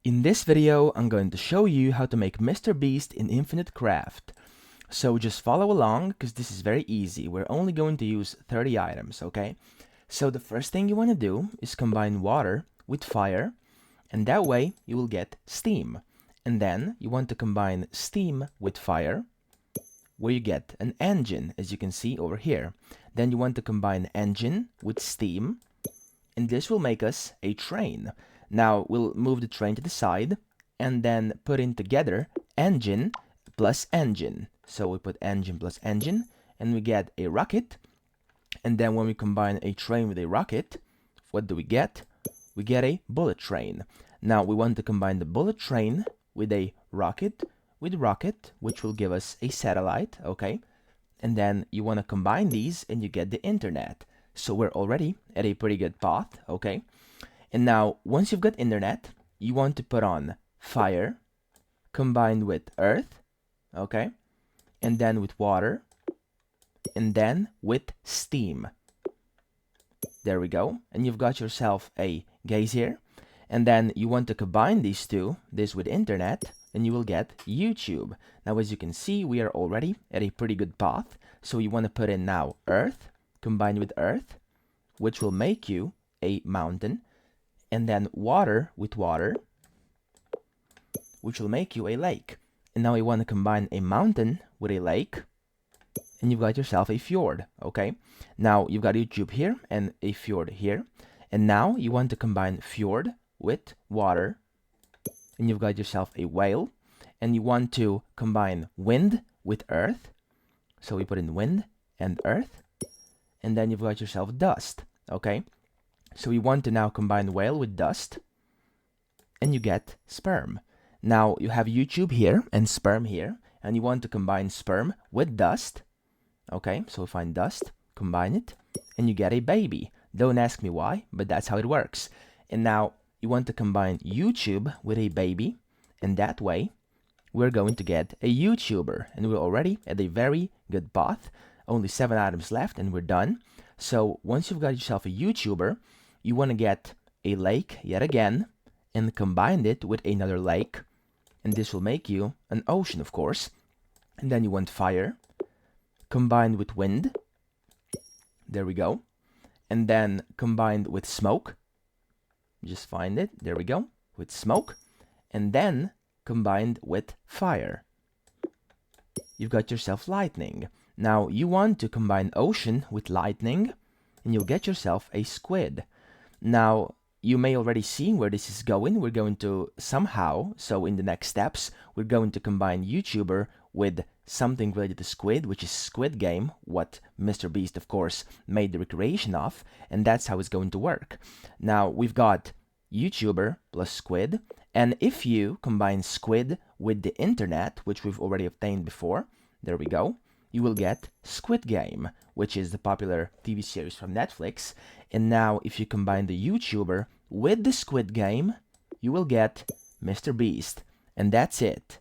In this video, I'm going to show you how to make MrBeast in Infinite Craft. So just follow along because this is very easy. We're only going to use 30 items, okay? So the first thing you want to do is combine water with fire, and that way you will get steam. And then you want to combine steam with fire, where you get an engine, as you can see over here. Then you want to combine engine with steam, and this will make us a train. Now we'll move the train to the side and then put in together engine plus engine. So we put engine plus engine and we get a rocket. And then when we combine a train with a rocket, what do we get? We get a bullet train. Now we want to combine the bullet train with a rocket with rocket, which will give us a satellite, okay? And then you want to combine these and you get the internet. So we're already at a pretty good path, okay? And now, once you've got internet, you want to put on fire combined with earth, okay? And then with water, and then with steam. There we go. And you've got yourself a geyser. And then you want to combine these two, this with internet, and you will get YouTube. Now, as you can see, we are already at a pretty good path. So you want to put in now earth combined with earth, which will make you a mountain. And then water with water, which will make you a lake. And now you want to combine a mountain with a lake, and you've got yourself a fjord, okay? Now you've got YouTube here and a fjord here. And now you want to combine fjord with water, and you've got yourself a whale. And you want to combine wind with earth. So we put in wind and earth, and then you've got yourself dust, okay? So we want to now combine whale with dust, and you get sperm. Now you have YouTube here and sperm here, and you want to combine sperm with dust. Okay, so we find dust, combine it, and you get a baby. Don't ask me why, but that's how it works. And now you want to combine YouTube with a baby, and that way we're going to get a YouTuber. And we're already at a very good path. Only 7 items left, and we're done. So once you've got yourself a YouTuber, you want to get a lake yet again and combine it with another lake, and this will make you an ocean, of course. And then you want fire combined with wind. There we go. And then combined with smoke. Just find it. There we go. With smoke. And then combined with fire. You've got yourself lightning. Now you want to combine ocean with lightning, and you'll get yourself a squid. Now, you may already see where this is going. We're going to somehow, so in the next steps, we're going to combine YouTuber with something related to squid, which is Squid Game, what MrBeast, of course, made the recreation of, and that's how it's going to work. Now, we've got YouTuber plus squid, and if you combine squid with the internet, which we've already obtained before, there we go, you will get Squid Game, which is the popular TV series from Netflix. And now, if you combine the YouTuber with the Squid Game, you will get MrBeast. And that's it.